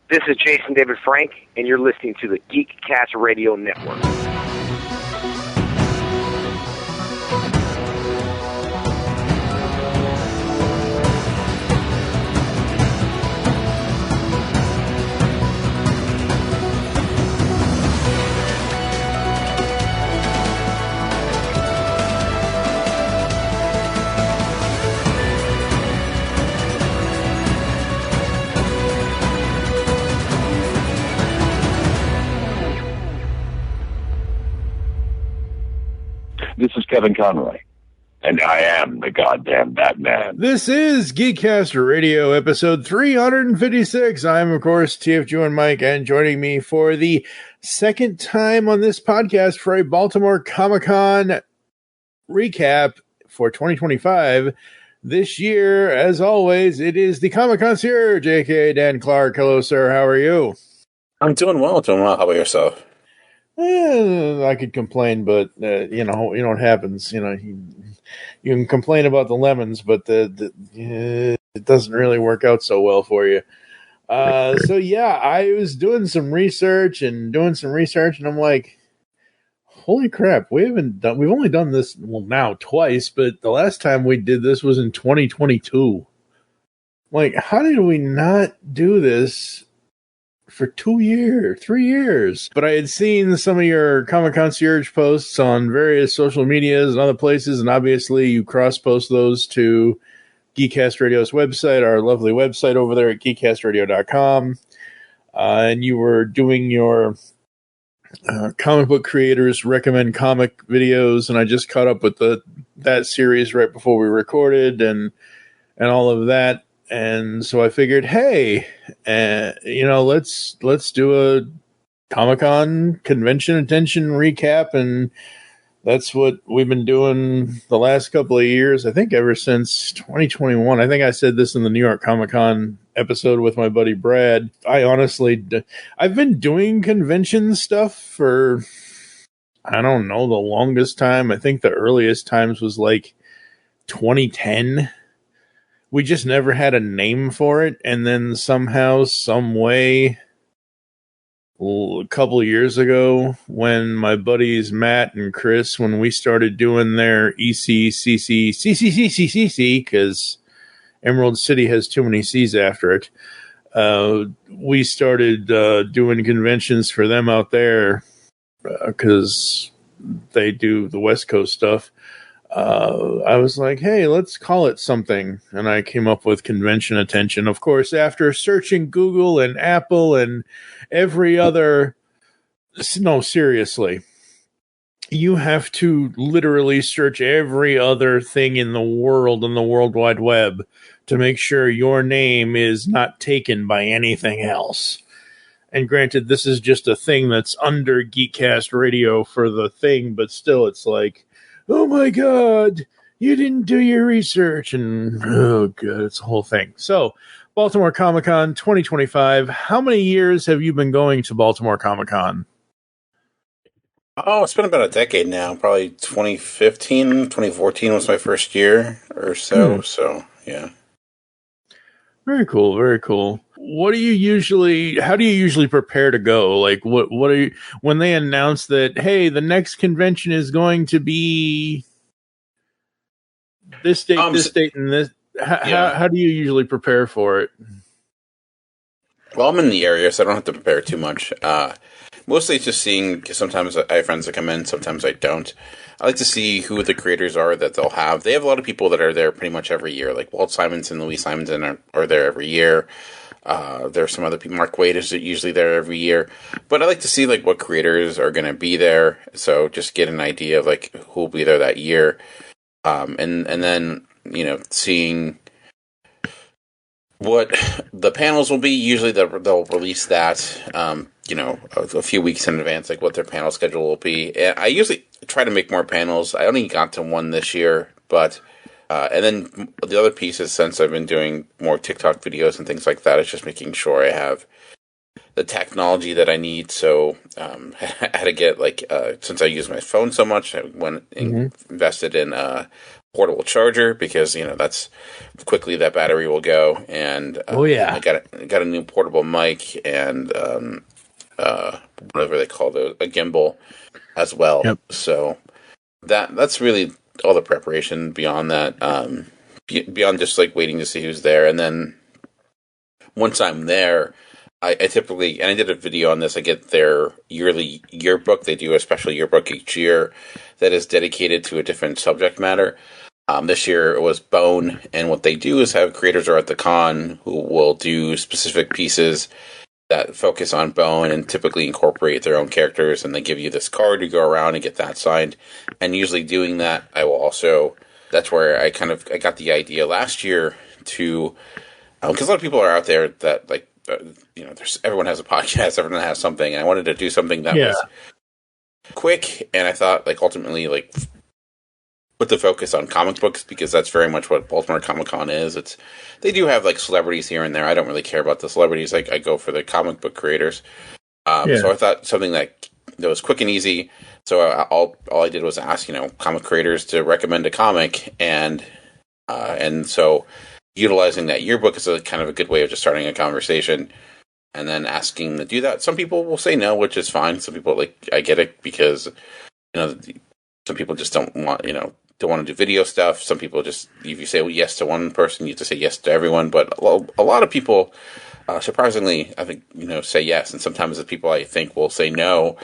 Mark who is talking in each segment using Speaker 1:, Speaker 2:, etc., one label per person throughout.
Speaker 1: This is Jason David Frank, and you're listening to the GeekCast Radio Network.
Speaker 2: This is Kevin Conroy, and I am the goddamn Batman.
Speaker 3: This is GeekCast Radio, episode 356. I'm, of course, TFG1Mike, and joining me for the second time on this podcast for a Baltimore Comic Con recap for 2025. This year, as always, it is the Comic Concierge, aka Dan Clark. Hello, sir. How are you?
Speaker 4: I'm doing well. How about yourself?
Speaker 3: I could complain, but you know what happens. You can complain about the lemons, but it doesn't really work out so well for you. So yeah, I was doing some research, and I'm like, holy crap, we've only done this now twice, but the last time we did this was in 2022. Like, how did we not do this for 3 years? But I had seen some of your Comic Concierge posts on various social medias and other places, and obviously you cross-post those to GeekCast Radio's website, our lovely website over there at geekcastradio.com. And you were doing your comic book creators recommend comic videos, and I just caught up with that series right before we recorded and all of that. And so I figured, hey, let's do a Comic-Con convention attention recap, and that's what we've been doing the last couple of years. I think ever since 2021. I think I said this in the New York Comic-Con episode with my buddy Brad. I've been doing convention stuff for, I don't know, the longest time. I think the earliest times was like 2010. We just never had a name for it, and then somehow, some way, a couple of years ago, when my buddies Matt and Chris, when we started doing their ECCC, because Emerald City has too many C's after it, we started doing conventions for them out there, because they do the West Coast stuff. I was like, hey, let's call it something. And I came up with convention attention. Of course, after searching Google and Apple and every other... No, seriously. You have to literally search every other thing in the world, in the World Wide Web, to make sure your name is not taken by anything else. And granted, this is just a thing that's under GeekCast Radio for the thing, but still, it's like, oh my God, you didn't do your research. And oh God, it's a whole thing. So, Baltimore Comic Con 2025. How many years have you been going to Baltimore Comic Con?
Speaker 4: Oh, it's been about a decade now. Probably 2014 was my first year or so. So, yeah.
Speaker 3: Very cool. Very cool. How do you usually prepare to go? Like, what are you, when they announce that, hey, the next convention is going to be this date, and this, how do you usually prepare for it?
Speaker 4: Well, I'm in the area, so I don't have to prepare too much. Mostly it's just seeing, because sometimes I have friends that come in, sometimes I don't. I like to see who the creators are that they'll have. They have a lot of people that are there pretty much every year, like Walt Simonson and Louise Simonson are there every year. There's some other people. Mark Waid is usually there every year, but I like to see like what creators are going to be there. So just get an idea of like who will be there that year, and then seeing what the panels will be. Usually they'll release that a few weeks in advance, like what their panel schedule will be. And I usually try to make more panels. I only got to one this year, but. And then the other piece is, since I've been doing more TikTok videos and things like that, it's just making sure I have the technology that I need. So I had to get, since I use my phone so much, I went and invested in portable charger because that's quickly that battery will go. And I got a new portable mic and whatever they call those, a gimbal as well.
Speaker 3: Yep.
Speaker 4: So that's really all the preparation beyond that. Beyond just like waiting to see who's there, and then once I'm there, I typically, and I did a video on this, I get their yearly yearbook. They do a special yearbook each year that is dedicated to a different subject matter. This year it was Bone, and what they do is have creators are at the con who will do specific pieces that focus on Bone and typically incorporate their own characters, and they give you this card to go around and get that signed. And usually doing that, I will also, that's where I got the idea last year to, because a lot of people are out there that like, everyone has a podcast, everyone has something, and I wanted to do something that was quick, and I thought like ultimately like put the focus on comic books because that's very much what Baltimore Comic Con is. They do have like celebrities here and there. I don't really care about the celebrities. Like I go for the comic book creators. So I thought something that was quick and easy. So all I did was ask comic creators to recommend a comic, and so utilizing that yearbook is a kind of a good way of just starting a conversation, and then asking to do that. Some people will say no, which is fine. Some people I get it because some people just don't want don't want to do video stuff. Some people just, if you say yes to one person, you have to say yes to everyone. But a lot of people, surprisingly, I think, say yes. And sometimes the people I think will say no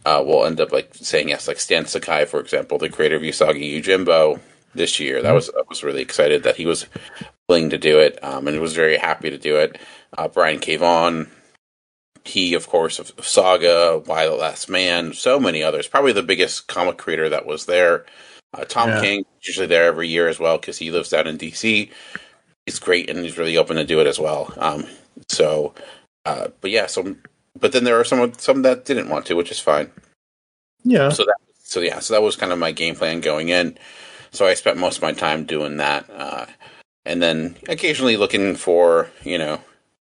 Speaker 4: will end up like saying yes. Like Stan Sakai, for example, the creator of Usagi Yojimbo this year. I was really excited that he was willing to do it, and he was very happy to do it. Brian K. Vaughan, he, of course, of Saga, Why the Last Man, so many others. Probably the biggest comic creator that was there. Tom King, usually there every year as well because he lives down in D.C. He's great, and he's really open to do it as well. But then there are some that didn't want to, which is fine.
Speaker 3: Yeah.
Speaker 4: So that was kind of my game plan going in. So I spent most of my time doing that, and then occasionally looking for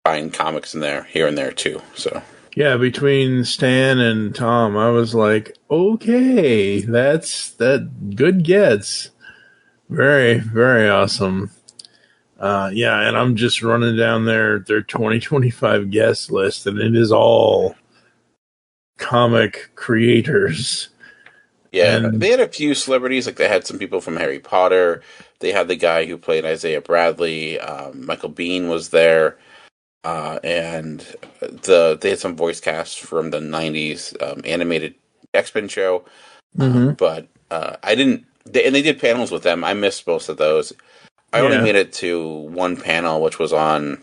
Speaker 4: buying comics in there, here and there too. So
Speaker 3: yeah, between Stan and Tom, I was like, okay, that good gets. Very, very awesome. And I'm just running down their 2025 guest list, and it is all comic creators.
Speaker 4: Yeah, and they had a few celebrities, like they had some people from Harry Potter. They had the guy who played Isaiah Bradley. Michael Biehn was there. And they had some voice casts from the 90s animated X-Men show. But I didn't, and they did panels with them. I missed most of those. I only made it to one panel, which was on,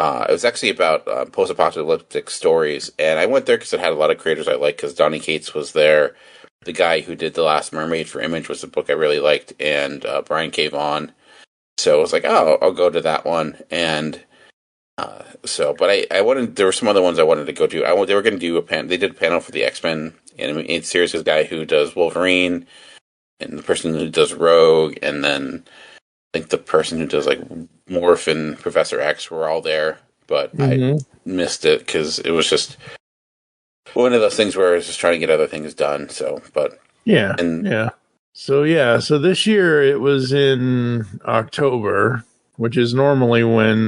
Speaker 4: it was actually about post-apocalyptic stories. And I went there because it had a lot of creators I liked, because Donny Cates was there. The guy who did The Last Mermaid for Image was a book I really liked, and Brian K. Vaughan. So I was like, oh, I'll go to that one. And but I wanted, there were some other ones I wanted to go to. They were going to do a panel. They did a panel for the X-Men animated series. The guy who does Wolverine, and the person who does Rogue, and then I think the person who does like Morph and Professor X were all there. But I missed it because it was just one of those things where I was just trying to get other things done. So, but
Speaker 3: So this year it was in October, which is normally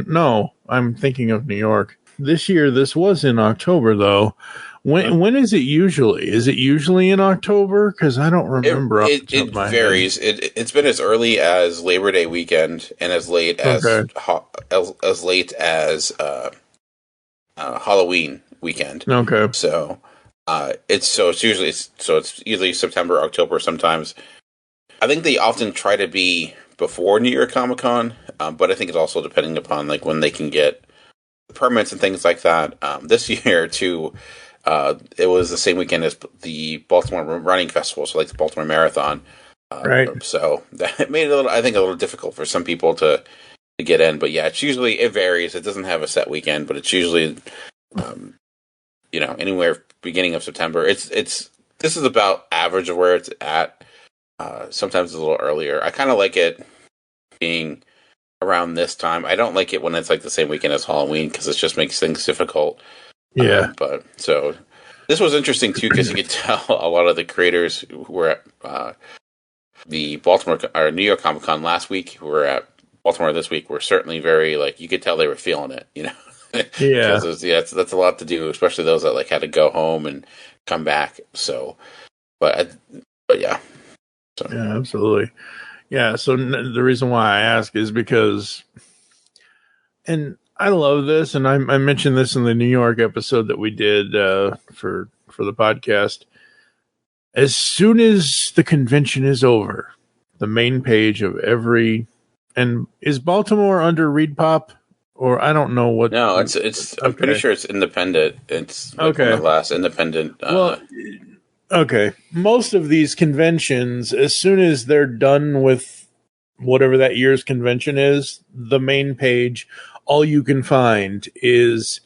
Speaker 3: no, I'm thinking of New York. This year, this was in October, though. When is it usually? Is it usually in October? Because I don't remember.
Speaker 4: It varies. It's been as early as Labor Day weekend and as late as Halloween weekend.
Speaker 3: Okay.
Speaker 4: So it's usually September, October sometimes. I think they often try to be before New York Comic Con, but I think it's also depending upon like when they can get permits and things like that. This year too, it was the same weekend as the Baltimore Running Festival, so like the Baltimore Marathon.
Speaker 3: Right.
Speaker 4: So that made it a little difficult for some people to get in. But yeah, it varies. It doesn't have a set weekend, but it's usually anywhere beginning of September. This is about average of where it's at. Sometimes it's a little earlier. I kind of like it being around this time. I don't like it when it's like the same weekend as Halloween because it just makes things difficult.
Speaker 3: Yeah.
Speaker 4: But so this was interesting too because you could tell a lot of the creators who were the Baltimore or New York Comic Con last week, who were at Baltimore this week, were certainly very, like, you could tell they were feeling it, you know.
Speaker 3: Yeah,
Speaker 4: Because that's a lot to do, especially those that like had to go home and come back. So, but yeah, so.
Speaker 3: Yeah, absolutely. Yeah, so the reason why I ask is because, and I love this, and I mentioned this in the New York episode that we did for the podcast. As soon as the convention is over, the main page of every, and is Baltimore under Read Pop? Or I don't know what.
Speaker 4: No, it's. Okay. I'm pretty sure it's independent. It's like one of the last independent.
Speaker 3: Okay. Most of these conventions, as soon as they're done with whatever that year's convention is, the main page, all you can find is,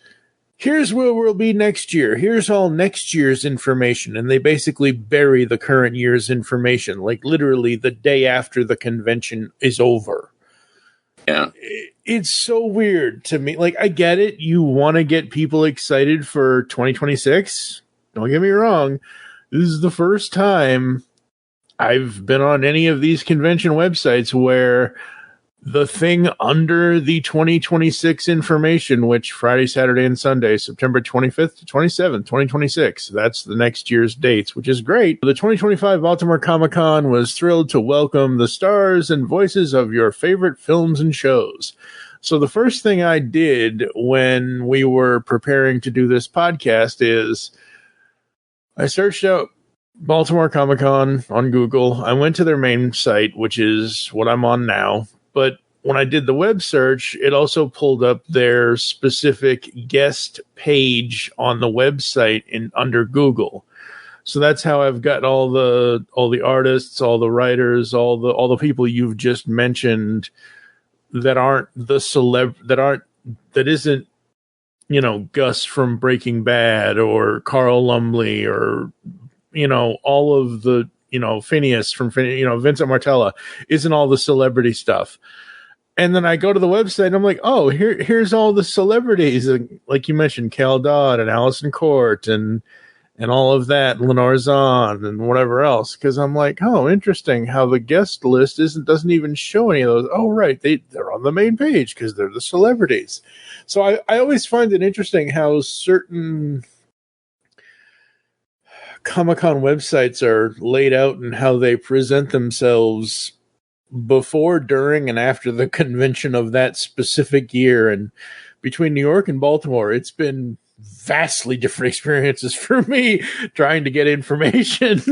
Speaker 3: here's where we'll be next year. Here's all next year's information. And they basically bury the current year's information, like literally the day after the convention is over.
Speaker 4: Yeah.
Speaker 3: It's so weird to me. Like, I get it. You want to get people excited for 2026. Don't get me wrong. This is the first time I've been on any of these convention websites where the thing under the 2026 information, which Friday, Saturday, and Sunday, September 25th to 27th, 2026, that's the next year's dates, which is great. The 2025 Baltimore Comic Con was thrilled to welcome the stars and voices of your favorite films and shows. So the first thing I did when we were preparing to do this podcast is I searched out Baltimore Comic Con on Google. I went to their main site, which is what I'm on now. But when I did the web search, it also pulled up their specific guest page on the website under Google. So that's how I've got all the artists, all the writers, all the people you've just mentioned that aren't the that isn't, you know, Gus from Breaking Bad or Carl Lumbly or, you know, all of the, you know, Phineas from, you know, Vincent Martella, isn't all the celebrity stuff. And then I go to the website and I'm like, oh, here's all the celebrities. Like you mentioned, Cal Dodd and Allison Court and all of that, Lenore Zahn and whatever else. Cause I'm like, oh, interesting how the guest list doesn't even show any of those. Oh, right. They're on the main page because they're the celebrities. So I always find it interesting how certain Comic-Con websites are laid out and how they present themselves before, during, and after the convention of that specific year. And between New York and Baltimore, it's been vastly different experiences for me trying to get information.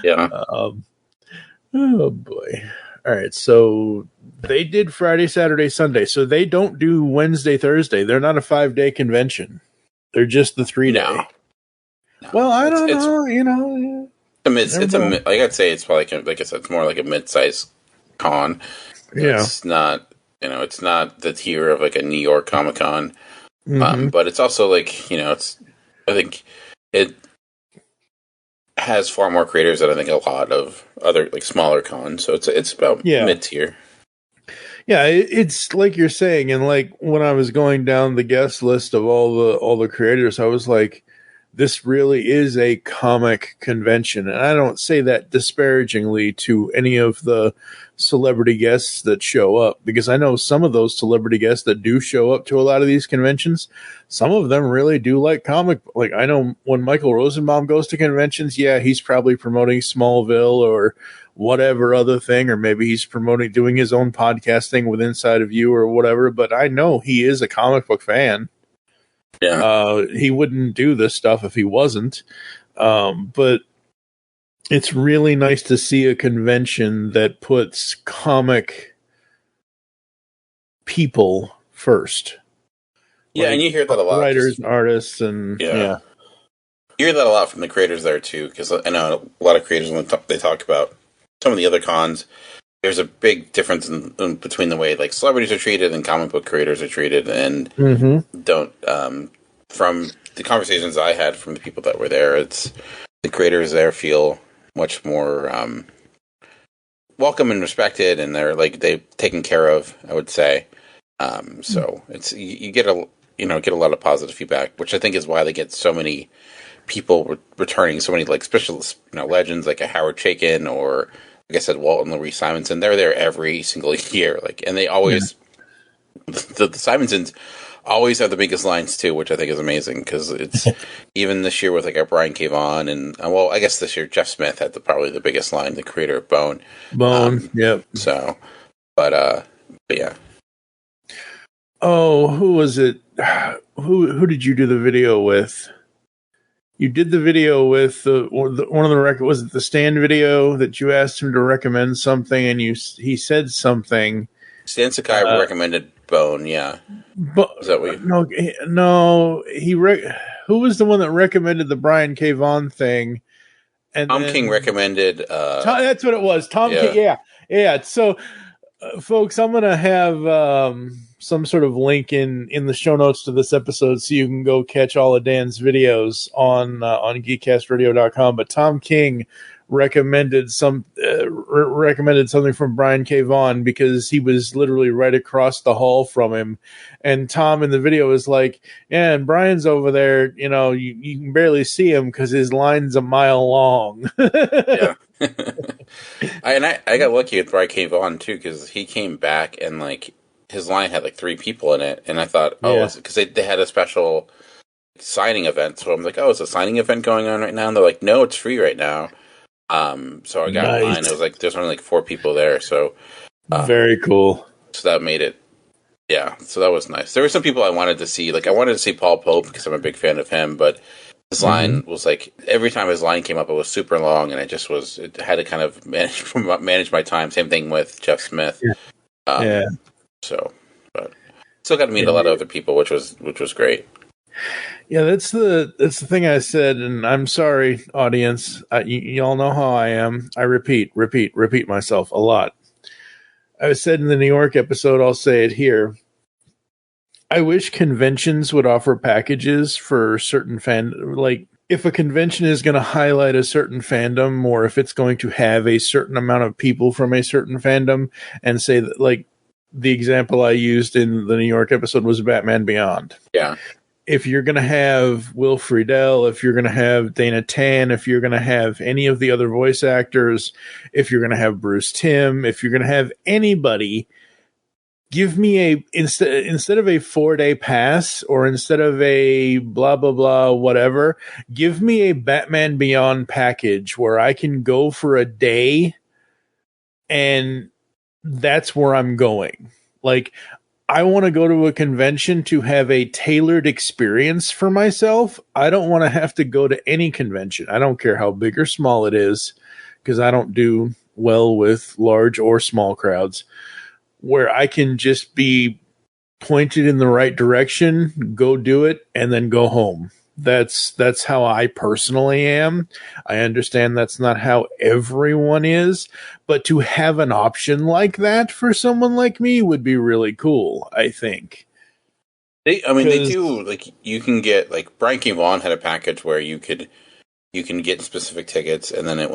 Speaker 4: Yeah.
Speaker 3: Oh boy. All right. So they did Friday, Saturday, Sunday. So they don't do Wednesday, Thursday. They're not a 5-day convention. They're just the 3-day.
Speaker 4: No.
Speaker 3: Well, I don't know. You know,
Speaker 4: like I'd say it's probably like I said, it's more like a mid-size con.
Speaker 3: Yeah,
Speaker 4: it's not, you know, it's not the tier of like a New York Comic Con, but it's also like, you know, I think it has far more creators than I think a lot of other like smaller cons. So it's about mid-tier.
Speaker 3: Yeah, it's like you're saying, and like when I was going down the guest list of all the creators, I was like, this really is a comic convention. And I don't say that disparagingly to any of the celebrity guests that show up, because I know some of those celebrity guests that do show up to a lot of these conventions, some of them really do like comic. Like, I know when Michael Rosenbaum goes to conventions, yeah, he's probably promoting Smallville or whatever other thing, or maybe he's doing his own podcast thing with Inside of You or whatever, but I know he is a comic book fan.
Speaker 4: Yeah.
Speaker 3: He wouldn't do this stuff if he wasn't. But it's really nice to see a convention that puts comic people first.
Speaker 4: Yeah, and you hear that a lot.
Speaker 3: Writers, artists, and yeah.
Speaker 4: You hear that a lot from the creators there, too, because I know a lot of creators, when they talk about some of the other cons, there's a big difference in between the way like celebrities are treated and comic book creators are treated, and from the conversations I had from the people that were there, it's the creators there feel much more welcome and respected, and they're taken care of, I would say. So it's you get a lot of positive feedback, which I think is why they get so many people returning, so many like special legends like a Howard Chaykin or like I said, Walt and Louise Simonson. They're there every single year, and they always the Simonsons always have the biggest lines too, which I think is amazing because it's even this year with like our Brian K. Vaughan and I guess this year Jeff Smith had probably the biggest line, the creator of Bone.
Speaker 3: Yep.
Speaker 4: So, but yeah.
Speaker 3: Oh, who was it? Who did you do the video with? You did the video with one of the was it the Stan video that you asked him to recommend something and he said something.
Speaker 4: Stan Sakai recommended Bone, yeah.
Speaker 3: But
Speaker 4: is that what
Speaker 3: no, who was the one that recommended the Brian K. Vaughan thing? And
Speaker 4: Tom King recommended.
Speaker 3: That's what it was. Tom King, yeah. So, folks, I'm gonna have some sort of link in the show notes to this episode, so you can go catch all of Dan's videos on GeekCastRadio.com. But Tom King recommended something from Brian K. Vaughan because he was literally right across the hall from him, and Tom in the video is like, "Yeah, and Brian's over there. You can barely see him because his line's a mile long."
Speaker 4: Yeah. I got lucky with Brian K. Vaughan too because he came back and his line had 3 people in it, and I thought, because they had a special signing event, so I'm like, it's a signing event going on right now, and they're like, no, it's free right now. So I got mine. It was there's only 4 people there, so
Speaker 3: very cool.
Speaker 4: So that made it, so that was nice. There were some people I wanted to see, I wanted to see Paul Pope because I'm a big fan of him, but his line was every time his line came up, it was super long, and it had to kind of manage my time. Same thing with Jeff Smith. So, but still got to meet a lot of other people, which was great.
Speaker 3: Yeah, that's the thing I said, and I'm sorry, audience. Y'all know how I am. I repeat myself a lot. I said in the New York episode, I'll say it here. I wish conventions would offer packages for certain if a convention is going to highlight a certain fandom, or if it's going to have a certain amount of people from a certain fandom, and say that, the example I used in the New York episode was Batman Beyond.
Speaker 4: Yeah.
Speaker 3: If you're going to have Will Friedle, if you're going to have Dana Tan, if you're going to have any of the other voice actors, if you're going to have Bruce Timm, if you're going to have anybody, give me instead of a 4-day pass or instead of a blah, blah, blah, whatever, give me a Batman Beyond package where I can go for a day and that's where I'm going. I want to go to a convention to have a tailored experience for myself. I don't want to have to go to any convention. I don't care how big or small it is, because I don't do well with large or small crowds, where I can just be pointed in the right direction, go do it, and then go home. That's how I personally am. I understand that's not how everyone is, but to have an option like that for someone like me would be really cool, I think.
Speaker 4: They do, you can get, Brian K. Vaughan had a package where you can get specific tickets, and then you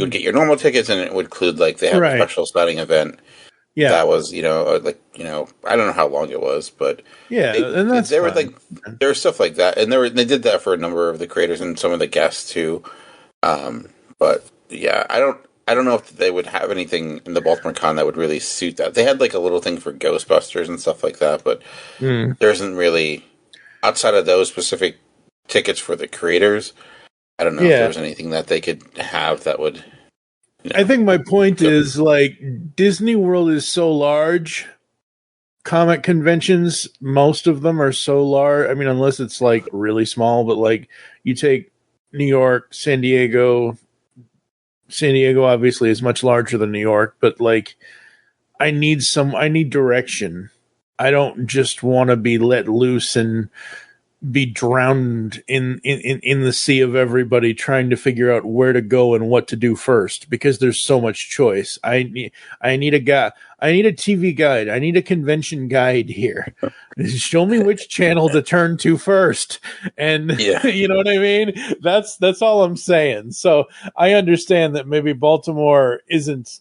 Speaker 4: would get your normal tickets, and it would include, they have a special signing event. Yeah, that was I don't know how long it was, but
Speaker 3: and that's
Speaker 4: there was stuff like that, and they did that for a number of the creators and some of the guests too. But yeah, I don't know if they would have anything in the Baltimore Con that would really suit that. They had a little thing for Ghostbusters and stuff like that, but there isn't really, outside of those specific tickets for the creators. I don't know if there was anything that they could have that would.
Speaker 3: I think my point is Disney World is so large. Comic conventions, most of them are so large. I mean, unless it's really small, but you take New York, San Diego. San Diego obviously is much larger than New York, but I need direction. I don't just want to be let loose and be drowned in the sea of everybody trying to figure out where to go and what to do first, because there's so much choice. I need a guy. I need a TV guide. I need a convention guide here. Show me which channel to turn to first. And you know what I mean? That's all I'm saying. So I understand that maybe Baltimore isn't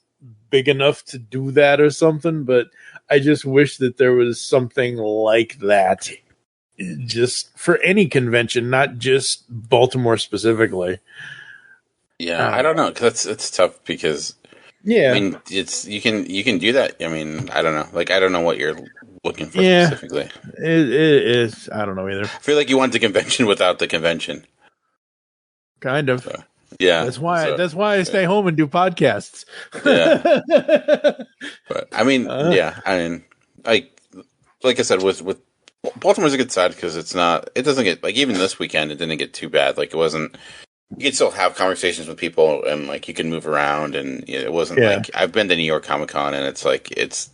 Speaker 3: big enough to do that or something, but I just wish that there was something like that just for any convention, not just Baltimore specifically.
Speaker 4: Yeah, I don't know. 'Cause it's tough because
Speaker 3: Yeah,
Speaker 4: I mean, it's you can do that. I mean, I don't know. Like, I don't know what you're looking for
Speaker 3: yeah,
Speaker 4: specifically.
Speaker 3: it is. I don't know either.
Speaker 4: I feel like you want the convention without the convention.
Speaker 3: Kind of.
Speaker 4: So, yeah,
Speaker 3: That's why.
Speaker 4: so,
Speaker 3: That's why I stay home and do podcasts.
Speaker 4: yeah. But I mean, yeah. I mean, like I said, with Baltimore's a good side because it doesn't get like even this weekend it didn't get too bad. Like it wasn't. You can still have conversations with people and like you can move around and it wasn't like I've been to New York Comic Con and it's like it's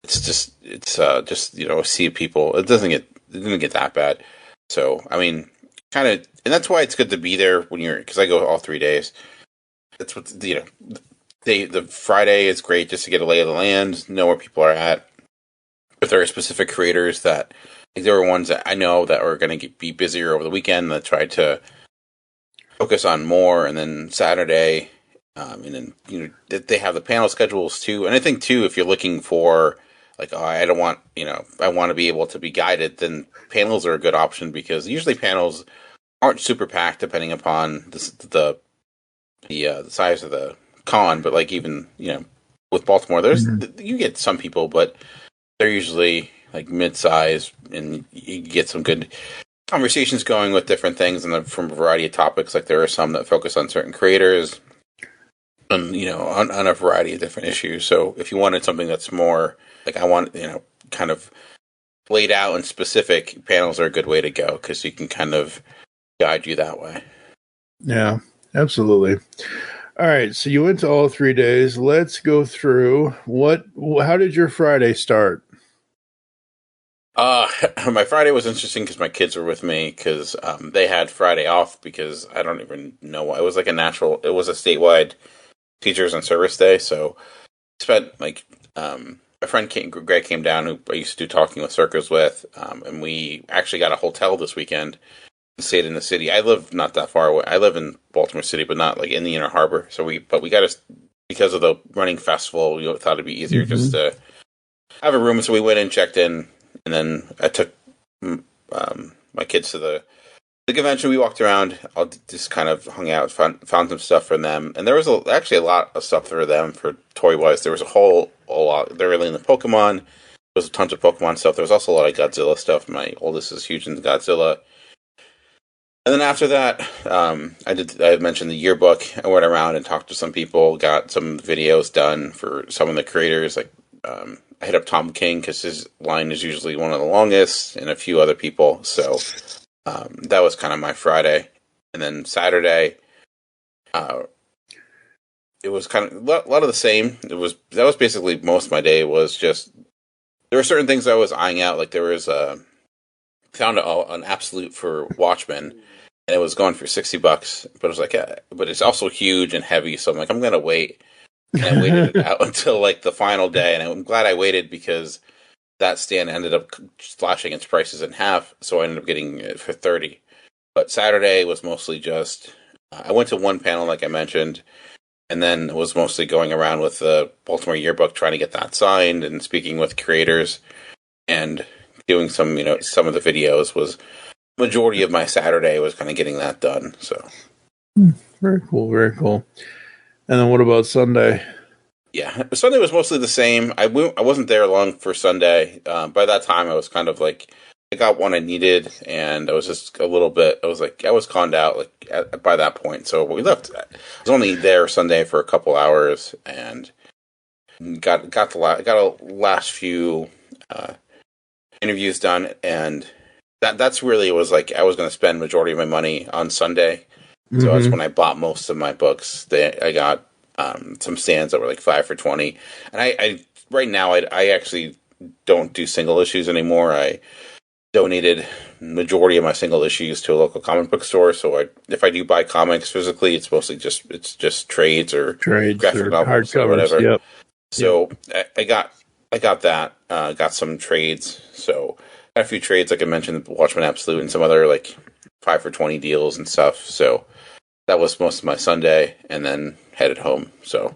Speaker 4: just a sea of people. It didn't get that bad. So I mean, kind of, and that's why it's good to be there when because I go all 3 days. That's what the Friday is great just to get a lay of the land, know where people are at. If there are specific creators that like there were ones that I know that are going to be busier over the weekend that tried to focus on more, and then Saturday, and then they have the panel schedules too. And I think too, if you're looking for like, I don't want I want to be able to be guided, then panels are a good option because usually panels aren't super packed depending upon the size of the con. But like even with Baltimore, you get some people, but they're usually like mid-size, and you get some good conversations going with different things and from a variety of topics. Like there are some that focus on certain creators and on a variety of different issues. So if you wanted something that's more like I want kind of laid out and specific, panels are a good way to go because you can kind of guide you that way.
Speaker 3: Yeah, absolutely. All right, so you went to all 3 days. Let's go through how did your Friday start?
Speaker 4: My Friday was interesting because my kids were with me because they had Friday off because I don't even know why. It was like it was a statewide teachers and service day. So I spent like, my friend Greg came down who I used to do talking with circles with. And we actually got a hotel this weekend and stayed in the city. I live not that far away. I live in Baltimore City, but not like in the inner harbor. So we got because of the running festival, we thought it'd be easier just to have a room. So we went in, checked in. And then I took my kids to the convention. We walked around. I just kind of hung out, found some stuff for them. And there was actually a lot of stuff for them for toy-wise. There was a lot. They're really into Pokemon. There was tons of Pokemon stuff. There was also a lot of Godzilla stuff. My oldest is huge into Godzilla. And then after that, I mentioned the yearbook. I went around and talked to some people, got some videos done for some of the creators, like I hit up Tom King because his line is usually one of the longest, and a few other people. So that was kind of my Friday, and then Saturday, it was kind of a lot of the same. That was basically most of my day. Was just there were certain things I was eyeing out. Like there was found an absolute for Watchmen, and it was going for $60. But it was like, but it's also huge and heavy. So I'm like, I'm gonna wait. And I waited it out until like the final day, and I'm glad I waited because that stand ended up slashing its prices in half, so I ended up getting it for $30. But Saturday was mostly just I went to one panel like I mentioned, and then was mostly going around with the Baltimore yearbook trying to get that signed and speaking with creators and doing some some of the videos. Was majority of my Saturday was kind of getting that done. So
Speaker 3: very cool, very cool. And then what about Sunday?
Speaker 4: Yeah, Sunday was mostly the same. I wasn't there long for Sunday. By that time, I was kind of like, I got what I needed, and I was just a little bit, I was conned out like by that point. So we left. I was only there Sunday for a couple hours, and got a last few interviews done, and that's really, it was like I was going to spend majority of my money on Sunday. So that's when I bought most of my books. I got some stands that were like 5 for $20. And I right now I actually don't do single issues anymore. I donated majority of my single issues to a local comic book store. So if I do buy comics physically, it's mostly just trades or graphic novels or whatever.
Speaker 3: Yep.
Speaker 4: So I got that. Got some trades. So got a few trades like I mentioned, Watchmen Absolute and some other like 5 for $20 deals and stuff. So that was most of my Sunday, and then headed home. So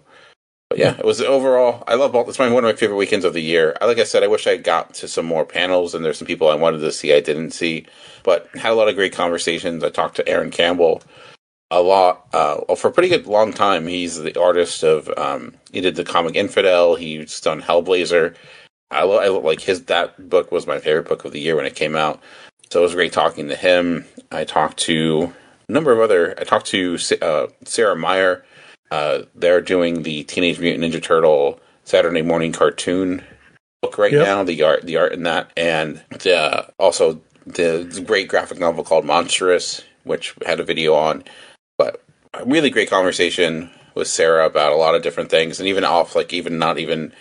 Speaker 4: But yeah, it was overall. I love Baltimore. It's one of my favorite weekends of the year. Like I said, I wish I got to some more panels, and there's some people I wanted to see I didn't see, but had a lot of great conversations. I talked to Aaron Campbell a lot for a pretty good long time. He's the artist of. He did the comic Infidel. He's done Hellblazer. I like that book was my favorite book of the year when it came out. So it was great talking to him. I talked to a number of other. I talked to Sarah Meyer. They're doing the Teenage Mutant Ninja Turtle Saturday morning cartoon book right now. The art in that, and also the great graphic novel called Monstrous, which had a video on. But a really great conversation with Sarah about a lot of different things, and even even not even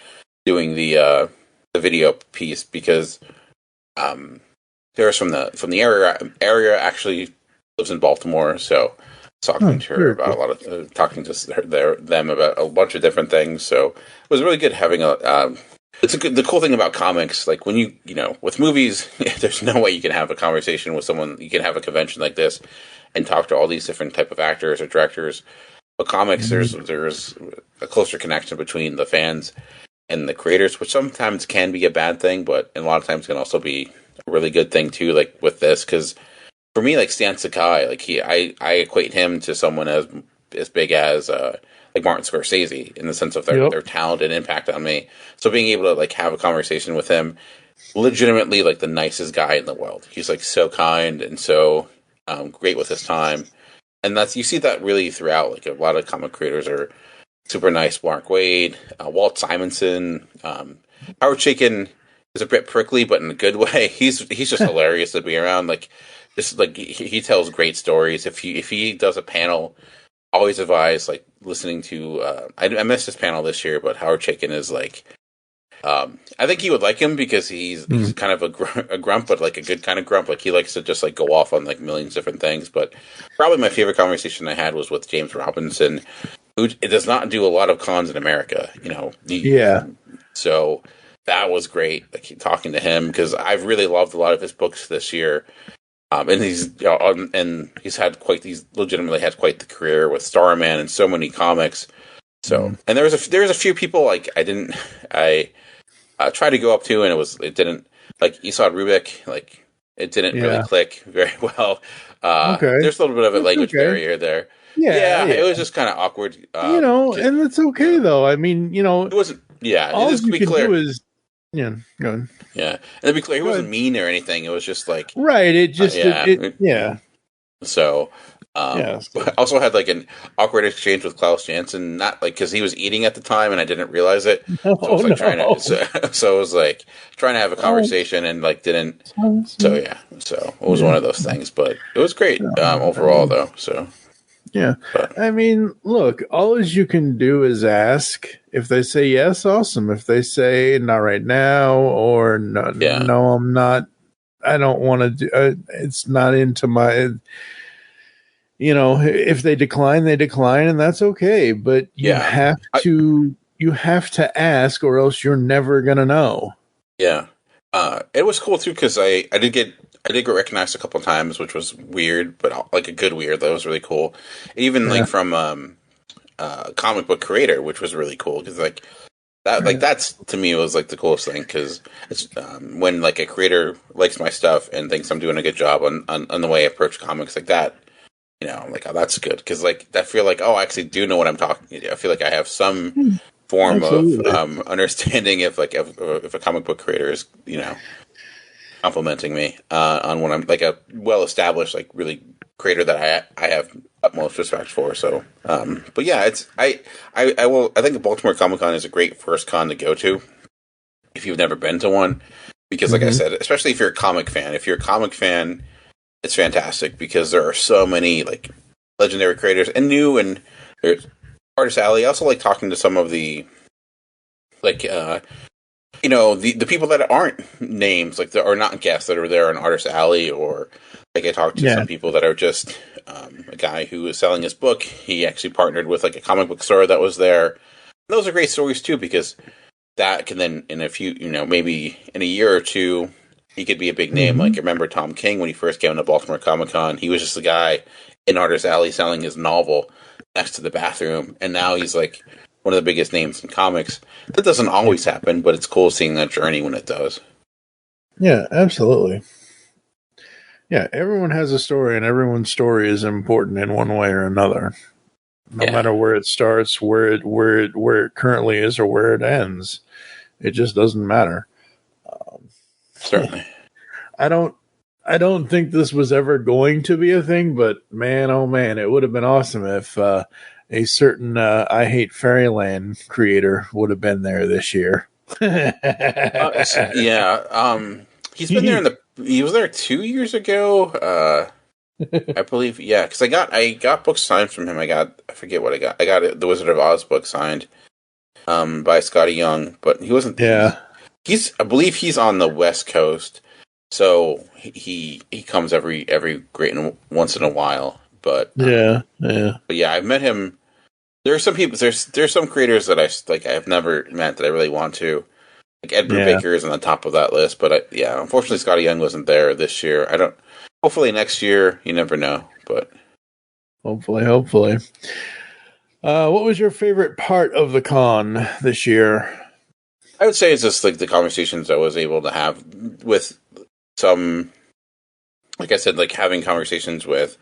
Speaker 4: doing the video piece because Sarah's from the area actually lives in Baltimore, so. Talking to her about a lot of talking to them about a bunch of different things. So it was really good having the cool thing about comics, like when you with movies, there's no way you can have a conversation with someone. You can have a convention like this and talk to all these different type of actors or directors. But comics, there's a closer connection between the fans and the creators, which sometimes can be a bad thing, but a lot of times can also be a really good thing too. Like with this, because. For me, like Stan Sakai, like I equate him to someone as big as like Martin Scorsese in the sense of their talent and impact on me. So being able to like have a conversation with him, legitimately like the nicest guy in the world. He's like so kind and so great with his time, and you see that really throughout. Like a lot of comic creators are super nice. Mark Waid, Walt Simonson, Howard Chaykin is a bit prickly, but in a good way. He's just hilarious to be around. Like. Just like he tells great stories. If he does a panel, always advise like listening to. I missed his panel this year, but Howard Chaykin is like. I think you would like him because he's kind of a grump, but like a good kind of grump. Like he likes to just like go off on like millions of different things. But probably my favorite conversation I had was with James Robinson, who does not do a lot of cons in America. So that was great. Like talking to him because I've really loved a lot of his books this year. And he's legitimately had quite the career with Starman and so many comics. So and there was a few people like I tried to go up to and it didn't like Esad Rubik, like it didn't really click very well. There's a little bit of a language barrier there. Yeah, it was just kind of awkward.
Speaker 3: And it's okay though. I mean,
Speaker 4: it wasn't. Yeah,
Speaker 3: all
Speaker 4: just
Speaker 3: you
Speaker 4: to be
Speaker 3: can
Speaker 4: clear.
Speaker 3: do is go ahead.
Speaker 4: Yeah, and to be clear, he wasn't mean or anything. It was just like
Speaker 3: right. It just
Speaker 4: So, I also had like an awkward exchange with Klaus Janson, not like because he was eating at the time and I didn't realize it. So I was like so I was like trying to have a conversation and like didn't. So yeah, so it was one of those things, but it was great overall though. So.
Speaker 3: Yeah. I mean, look, all you can do is ask. If they say yes, awesome. If they say not right now or no, I'm not, I don't want to do it's not into my, if they decline, and that's okay. But you have to ask or else you're never going to know.
Speaker 4: Yeah. It was cool too because I did get recognized a couple of times, which was weird, but like a good weird. That was really cool. Even like from comic book creator, which was really cool because like that, like that's to me was like the coolest thing because it's when like a creator likes my stuff and thinks I'm doing a good job on the way I approach comics like that. I'm like, oh, that's good because like I feel like I actually do know what I'm talking. I feel like I have some form of understanding if a comic book creator is complimenting me on when I'm like a well-established, like really creator that I have utmost respect for. So, but yeah, I think the Baltimore Comic Con is a great first con to go to if you've never been to one, because like I said, especially if you're a comic fan, it's fantastic because there are so many like legendary creators and new, and there's Artist Alley. I also like talking to some of the like the people that aren't names, like that are not guests that are there on Artist Alley, or like I talked to some people that are just a guy who is selling his book. He actually partnered with like a comic book store that was there. And those are great stories too, because that can then in a few, maybe in a year or two, he could be a big name. Like remember Tom King when he first came to Baltimore Comic Con, he was just a guy in Artist Alley selling his novel next to the bathroom, and now he's like one of the biggest names in comics. That doesn't always happen, but it's cool seeing that journey when it does.
Speaker 3: Yeah, absolutely. Yeah, everyone has a story, and everyone's story is important in one way or another. No matter where it starts, where it currently is, or where it ends, it just doesn't matter.
Speaker 4: Certainly,
Speaker 3: I don't think this was ever going to be a thing, but man, oh man, it would have been awesome if a certain I Hate Fairyland creator would have been there this year.
Speaker 4: he's been there he was there 2 years ago. I believe, because I got books signed from him. I forget what I got. I got the Wizard of Oz book signed by Scotty Young, but he wasn't.
Speaker 3: Yeah,
Speaker 4: I believe he's on the West Coast, so he comes every once in a while. But I've met him. There are some people. There's some creators that I have never met that I really want to. Like Ed Brubaker is on the top of that list, but unfortunately Scotty Young wasn't there this year. Hopefully next year. You never know, but
Speaker 3: hopefully. What was your favorite part of the con this year?
Speaker 4: I would say it's just like the conversations I was able to have with some, like I said, like having conversations with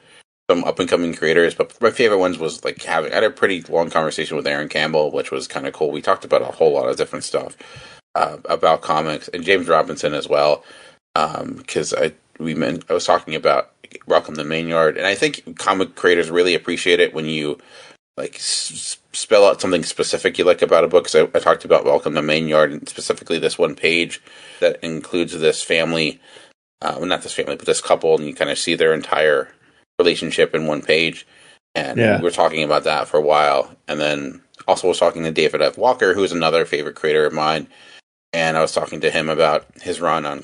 Speaker 4: some up and coming creators. But my favorite ones was like I had a pretty long conversation with Aaron Campbell, which was kind of cool. We talked about a whole lot of different stuff about comics, and James Robinson as well, because I was talking about Welcome to Main Yard, and I think comic creators really appreciate it when you like spell out something specific you like about a book. So I talked about Welcome to Main Yard, and specifically this one page that includes this family, not this family, but this couple, and you kind of see their entire relationship in one page. And we were talking about that for a while, and then also was talking to David F. Walker, who is another favorite creator of mine, and I was talking to him about his run on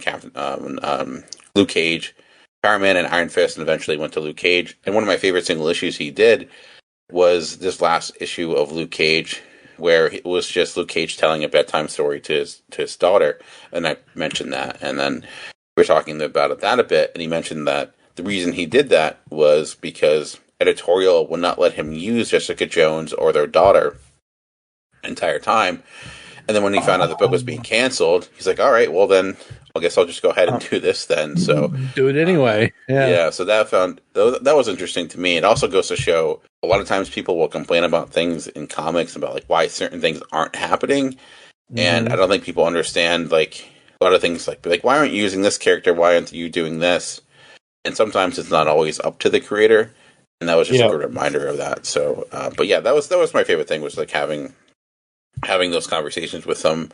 Speaker 4: Luke Cage, Power Man, and Iron Fist, and eventually went to Luke Cage. And one of my favorite single issues he did was this last issue of Luke Cage, where it was just Luke Cage telling a bedtime story to his daughter, and I mentioned that, and then we were talking about that a bit, and he mentioned that the reason he did that was because editorial would not let him use Jessica Jones or their daughter the entire time. And then when he found out the book was being canceled, he's like, all right, well then, I guess I'll just go ahead and do this then. So
Speaker 3: do it anyway.
Speaker 4: So that was interesting to me. It also goes to show a lot of times people will complain about things in comics about like why certain things aren't happening. And I don't think people understand like a lot of things like why aren't you using this character? Why aren't you doing this? And sometimes it's not always up to the creator. And that was just a good reminder of that. So, but yeah, that was my favorite thing, was like having those conversations with them,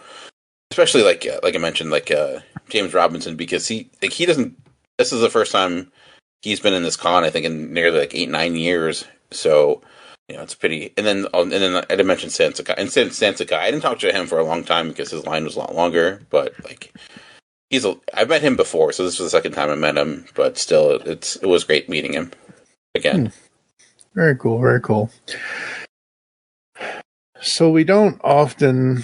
Speaker 4: especially like I mentioned, like James Robinson, because he doesn't. This is the first time he's been in this con, I think, in nearly like 8-9 years. So it's pretty. And then I didn't mention Sansa. And Sansa, I didn't talk to him for a long time because his line was a lot longer. But like I've met him before, so this was the second time I met him. But still, it was great meeting him again.
Speaker 3: Very cool. Very cool. So we don't often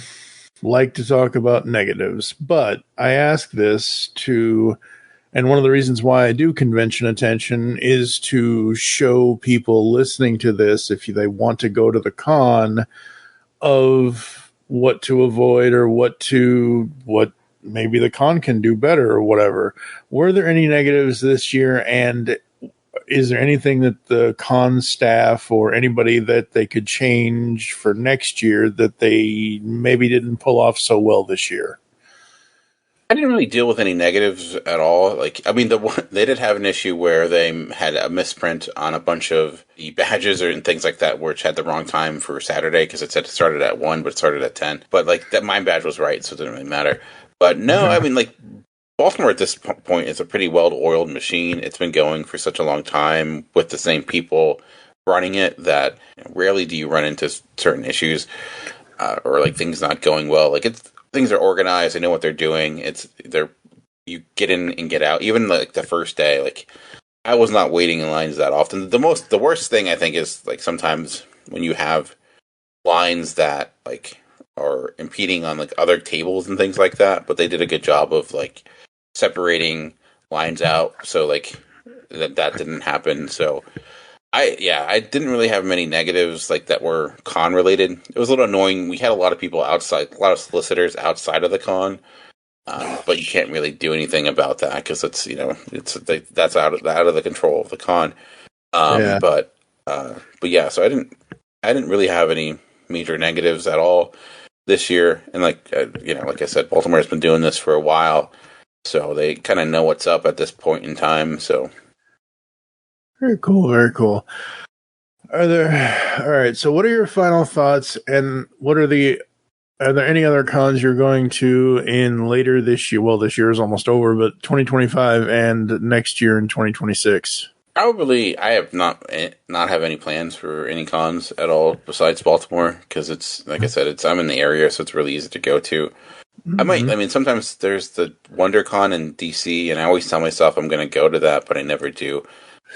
Speaker 3: like to talk about negatives, but I ask this and one of the reasons why I do convention attention is to show people listening to this, if they want to go to the con, of what to avoid or what maybe the con can do better or whatever. Were there any negatives this year, and is there anything that the con staff or anybody that they could change for next year that they maybe didn't pull off so well this year?
Speaker 4: I didn't really deal with any negatives at all. Like, I mean, they did have an issue where they had a misprint on a bunch of the badges and things like that, which had the wrong time for Saturday because it said it started at 1, but it started at 10. But like that, my badge was right, so it didn't really matter. But no, I mean, like, Baltimore at this point is a pretty well-oiled machine. It's been going for such a long time with the same people running it that rarely do you run into certain issues or like things not going well. Like things are organized. They know what they're doing. You get in and get out. Even like the first day, like I was not waiting in lines that often. The worst thing I think is like sometimes when you have lines that like are impeding on like other tables and things like that. But they did a good job of like separating lines out, so like that didn't happen. So I didn't really have many negatives like that were con related. It was a little annoying. We had a lot of people outside, a lot of solicitors outside of the con, but you can't really do anything about that because it's that's out of the control of the con. But yeah, so I didn't really have any major negatives at all this year. And like I said, Baltimore has been doing this for a while, so they kind of know what's up at this point in time. So.
Speaker 3: Very cool, very cool. All right, so what are your final thoughts, and are there any other cons you're going to in later this year? Well, this year is almost over, but 2025 and next year in 2026?
Speaker 4: Probably, I have not have any plans for any cons at all besides Baltimore, because it's, like I said, I'm in the area, so it's really easy to go to. Mm-hmm. Sometimes there's the WonderCon in DC, and I always tell myself I'm going to go to that, but I never do.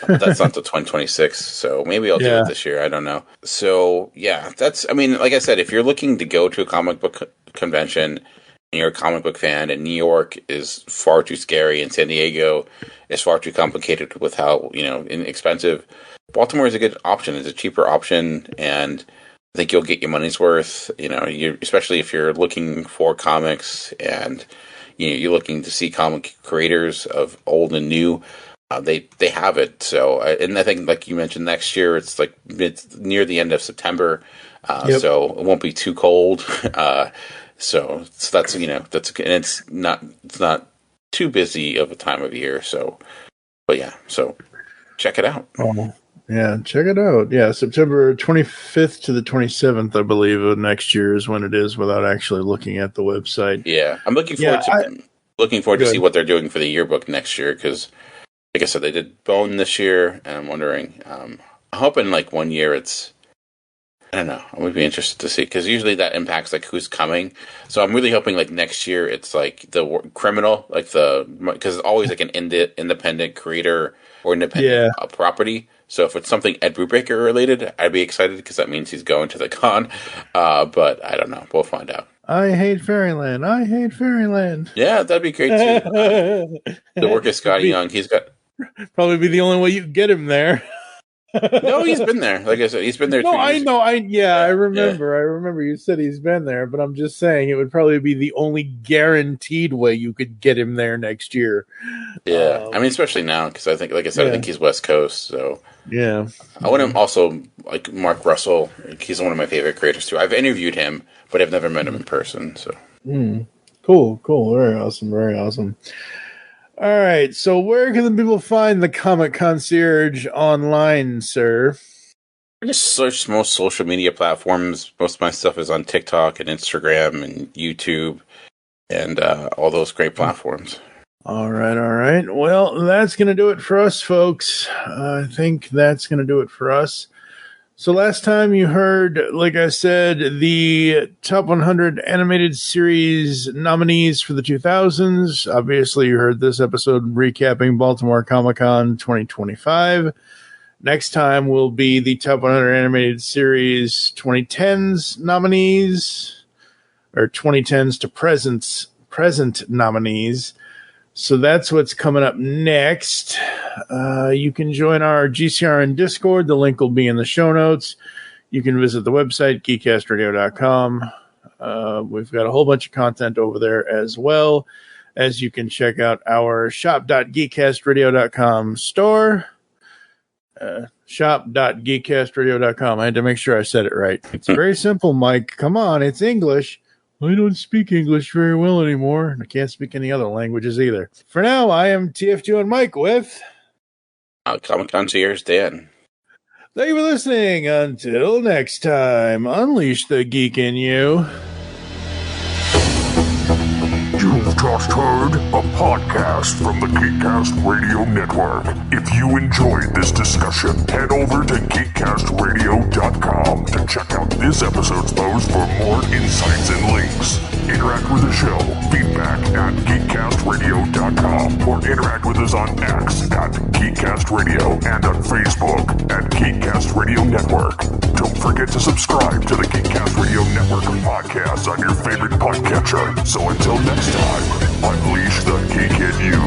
Speaker 4: That's not till 2026, so maybe I'll do it this year. I don't know. So yeah, like I said, if you're looking to go to a comic book convention and you're a comic book fan, and New York is far too scary and San Diego is far too complicated with how inexpensive, Baltimore is a good option. It's a cheaper option, and I think you'll get your money's worth. Especially if you're looking for comics and you're looking to see comic creators of old and new. They have it. So, and I think, like you mentioned, next year it's near the end of September, so it won't be too cold. So that's and it's not too busy of a time of year. So, but yeah, so check it out.
Speaker 3: Oh, yeah, check it out. Yeah, September 25th to the 27th, I believe, of next year is when it is, without actually looking at the website.
Speaker 4: Yeah, I'm looking forward to see what they're doing for the yearbook next year, because. Like I said, they did Bone this year, and I'm wondering, I'm hoping like 1 year I don't know, I would be interested to see, because usually that impacts like who's coming. So I'm really hoping like next year it's like the criminal, because it's always like an independent creator or independent property. So if it's something Ed Brubaker related, I'd be excited, because that means he's going to the con. But I don't know, we'll find out.
Speaker 3: I hate Fairyland.
Speaker 4: Yeah, that'd be great too. The work of Scotty Young, he's got.
Speaker 3: Probably be the only way you can get him there.
Speaker 4: No, he's been there. Like I said, he's been there.
Speaker 3: No, I know. I remember. Yeah. I remember you said he's been there, but I'm just saying it would probably be the only guaranteed way you could get him there next year.
Speaker 4: Yeah, especially now, because I think, like I said, I think he's West Coast. So
Speaker 3: yeah, I
Speaker 4: want him also like Mark Russell. He's one of my favorite creators too. I've interviewed him, but I've never met him in person. So
Speaker 3: cool, very awesome. All right, so where can the people find the Comic Concierge online, sir?
Speaker 4: I just search most social media platforms. Most of my stuff is on TikTok and Instagram and YouTube and all those great platforms.
Speaker 3: All right. Well, that's going to do it for us, folks. I think that's going to do it for us. So last time you heard, like I said, the top 100 animated series nominees for the 2000s. Obviously, you heard this episode recapping Baltimore Comic Con 2025. Next time will be the top 100 animated series 2010s nominees, or 2010s to present nominees. So that's what's coming up next. You can join our GCRN Discord. The link will be in the show notes. You can visit the website, geekcastradio.com. We've got a whole bunch of content over there, as well as you can check out our shop.geekcastradio.com store. Shop.geekcastradio.com. I had to make sure I said it right. It's very simple, Mike. Come on, it's English. I don't speak English very well anymore, and I can't speak any other languages either. For now, I am TFG1Mike with
Speaker 4: Comic Concierge Dan.
Speaker 3: Thank you for listening. Until next time, unleash the geek in you.
Speaker 5: You've just heard a podcast from the GeekCast Radio Network. If you enjoyed this discussion, head over to geekcastradio.com to check out this episode's post for more insights and links. Interact with the show, feedback at geekcastradio.com, or interact with us on X at GeekCast Radio and on Facebook at GeekCast Radio Network. Don't forget to subscribe to the GeekCast Radio Network of podcasts on your favorite podcatcher. So until next time, unleash the geek in you.